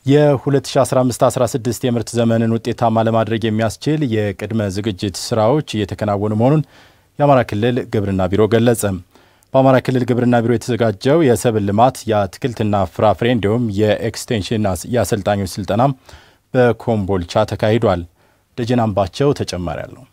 የ2015-16 የምርት ዘመንን ውጤታማ ለማድረግ የሚያስችል የቅድመ ዝግጅት ስራዎች እየተከናወኑ መሆኑን የአማራ ክልል ግብርና ቢሮ ገለጸ። በአማራ ክልል ግብርና ቢሮ የተዘጋጀው የሰብል ልማት የአትክልትና ፍራፍሬ እንዲሁም የኤክስቴንሽን የአሰልጣኞች ስልጠና በኮምቦልቻ ተካሂዷል። ደጀን አምባቸው ተጨማሪ አለው።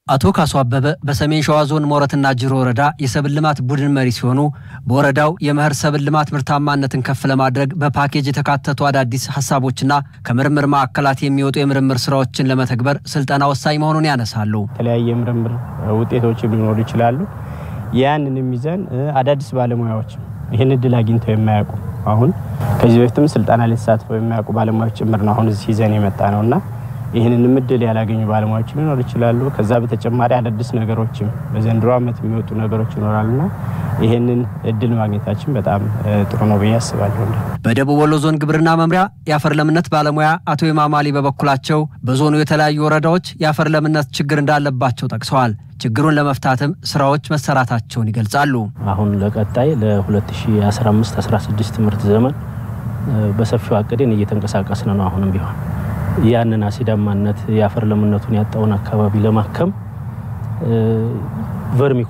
አቶ ካሱ አበበ በሰሜን ሸዋ ዞን ሞረትና ጅሮ ወረዳ የሰብል ልማት ቡድን መሪ ሲሆኑ በወረዳው የመኸር ሰብል ልማት ምርታማነትን ከፍ ለማድረግ በፓኬጅ የተካተቱ አዳዲስ ሐሳቦችና ከምርምር ማዕከላት የሚወጡ የምርምር ስራዎችን ለመተግበር ስልጠና ወሳኝ መሆኑን ያነሳሉ። የተለያየ ምርምር ውጤቶች ሊኖሩ ይችላሉ። ያንንም ይዘን አዳዲስ ባለሙያዎች ይሄን እድል አግኝተው የማያውቁ አሁን ከዚህ በፊትም ስልጠና ሊሳተፉ የማያውቁ ባለሙያዎች ጭምር ነው አሁን እዚህ ይዘን የመጣ ነውና ይሄንን እድል ያላገኙ ባለሙያዎች ሊኖሩ ይችላሉ። ከዛ በተጨማሪ አዳዲስ ነገሮችም በዘንድሮ ዓመት የሚወጡ ነገሮች ይኖራሉና ይሄንን እድል ማግኘታችን በጣም ጥሩ ነው ብዬ አስባለሁ። በደቡብ ወሎ ዞን ግብርና መምሪያ የአፈር ለምነት ባለሙያ አቶ ኢማማሊ በበኩላቸው በዞኑ የተለያዩ ወረዳዎች የአፈር ለምነት ችግር እንዳለባቸው ጠቅሰዋል። ችግሩን ለመፍታትም ስራዎች መሰራታቸውን ይገልጻሉ። አሁን ለቀጣይ ለ2015-16 ምርት ዘመን በሰፊው አቅደን እየተንቀሳቀስን ነው። አሁንም ቢሆን ያንን አሲዳማነት የአፈር ለምነቱን ያጣውን አካባቢ ለማከም ቨርሚ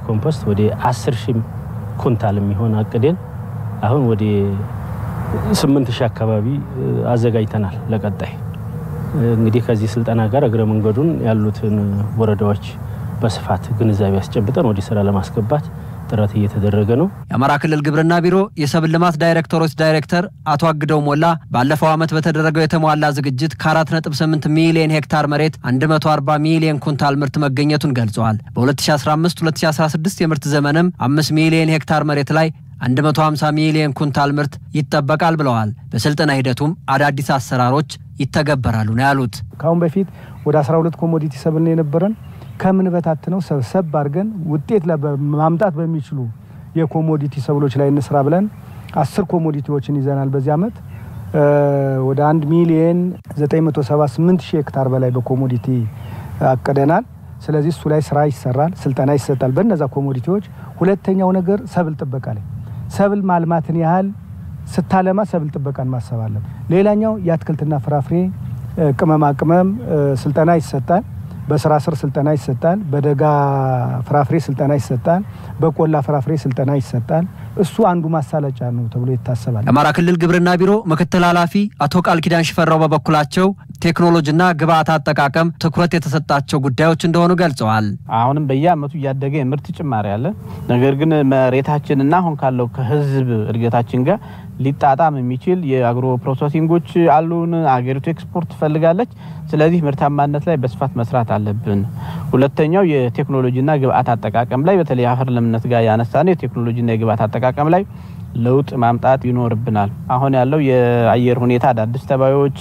ኮምፖስት ወደ 10,000 ኩንታል የሚሆን አቅደን አሁን ወደ 8,000 አካባቢ አዘጋጅተናል። ለቀጣይ እንግዲህ ከዚህ ስልጠና ጋር እግረ መንገዱን ያሉትን ወረዳዎች በስፋት ግንዛቤ ያስጨብጠን ወደ ስራ ለማስገባት ጥረት እየተደረገ ነው። የአማራ ክልል ግብርና ቢሮ የሰብል ልማት ዳይሬክተሮች ዳይሬክተር አቶ አግደው ሞላ ባለፈው ዓመት በተደረገው የተሟላ ዝግጅት ከ4.8 ሚሊዮን ሄክታር መሬት 140 ሚሊዮን ኩንታል ምርት መገኘቱን ገልጸዋል። በ2015-2016 የምርት ዘመንም 5 ሚሊዮን ሄክታር መሬት ላይ 150 ሚሊዮን ኩንታል ምርት ይጠበቃል ብለዋል። በስልጠና ሂደቱም አዳዲስ አሰራሮች ይተገበራሉ ነው ያሉት። ካሁን በፊት ወደ 12 ኮሞዲቲ ሰብል ነው የነበረን ከምን በታተነው ሰብሰብ አድርገን ውጤት ለማምጣት በሚችሉ የኮሞዲቲ ሰብሎች ላይ እንስራ ብለን 10 ኮሞዲቲዎችን ይዘናል። በዚህ ዓመት ወደ 1,978,000 ሄክታር በላይ በኮሞዲቲ አቀደናል። ስለዚህ እሱ ላይ ስራ ይሰራል፣ ስልጠና ይሰጣል በእነዛ ኮሞዲቲዎች። ሁለተኛው ነገር ሰብል ጥበቃ ላይ ሰብል ማልማትን ያህል ስታለማ ሰብል ጥበቃን ማሰብ አለበት። ሌላኛው የአትክልትና ፍራፍሬ ቅመማ ቅመም ስልጠና ይሰጣል። በስራ ስር ስልጠና ይሰጣል። በደጋ ፍራፍሬ ስልጠና ይሰጣል። በቆላ ፍራፍሬ ስልጠና ይሰጣል። እሱ አንዱ ማሳለጫ ነው ተብሎ ይታሰባል። የአማራ ክልል ግብርና ቢሮ ምክትል ኃላፊ አቶ ቃል ኪዳን ሽፈራው በበኩላቸው ቴክኖሎጂና ግብአት አጠቃቀም ትኩረት የተሰጣቸው ጉዳዮች እንደሆኑ ገልጸዋል። አሁንም በየአመቱ ያደገ የምርት ጭማሪ አለ። ነገር ግን መሬታችንና አሁን ካለው ከህዝብ እድገታችን ጋር ሊጣጣም የሚችል የአግሮ ፕሮሰሲንጎች አሉን። አገሪቱ ኤክስፖርት ፈልጋለች። ስለዚህ ምርታማነት ላይ በስፋት መስራት አለብን። ሁለተኛው የቴክኖሎጂና ግብአት አጠቃቀም ላይ በተለይ አፈር ለምነት ጋር ያነሳነው የቴክኖሎጂና የግብአት አጠቃቀም ላይ ለውጥ ማምጣት ይኖርብናል። አሁን ያለው የአየር ሁኔታ አዳዲስ ተባዮች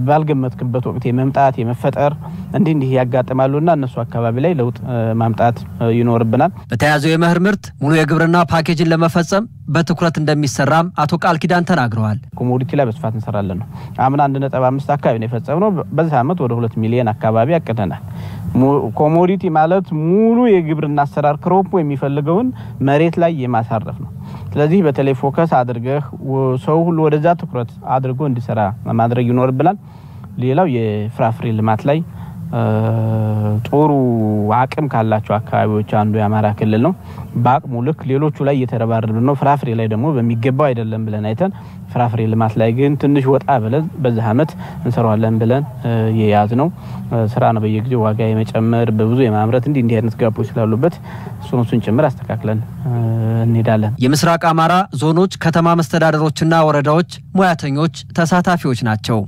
ባልገመትክበት ወቅት የመምጣት የመፈጠር እንዲህ ያጋጥማሉና እነሱ አካባቢ ላይ ለውጥ ማምጣት ይኖርብናል። በተያዘው የመኸር ምርት ሙሉ የግብርና ፓኬጅን ለመፈጸም በትኩረት እንደሚሰራም አቶ ቃል ኪዳን ተናግረዋል። ኮሞዲቲ ላይ በስፋት እንሰራለን ነው። አምና 1.5 አካባቢ ነው የፈጸምነው። በዚህ ዓመት ወደ 2 ሚሊዮን አካባቢ አቀደናል። ኮሞዲቲ ማለት ሙሉ የግብርና አሰራር ክሮፕ የሚፈልገውን መሬት ላይ የማሳረፍ ነው። ስለዚህ በተለይ ፎከስ አድርገህ ሰው ሁሉ ወደዛ ትኩረት አድርጎ እንዲሰራ ማድረግ ይኖርብናል። ሌላው የፍራፍሬ ልማት ላይ ጥሩ አቅም ካላቸው አካባቢዎች አንዱ የአማራ ክልል ነው። በአቅሙ ልክ ሌሎቹ ላይ እየተረባረብን ነው። ፍራፍሬ ላይ ደግሞ በሚገባው አይደለም ብለን አይተን ፍራፍሬ ልማት ላይ ግን ትንሽ ወጣ ብለን በዚህ ዓመት እንሰራዋለን ብለን የያዝነው ስራ ነው። በየጊዜው ዋጋ የመጨመር በብዙ የማምረት እንዲህ አይነት ጋፖች ስላሉበት እሱን ጭምር አስተካክለን እንሄዳለን። የምስራቅ አማራ ዞኖች ከተማ መስተዳደሮችና ወረዳዎች ሙያተኞች ተሳታፊዎች ናቸው።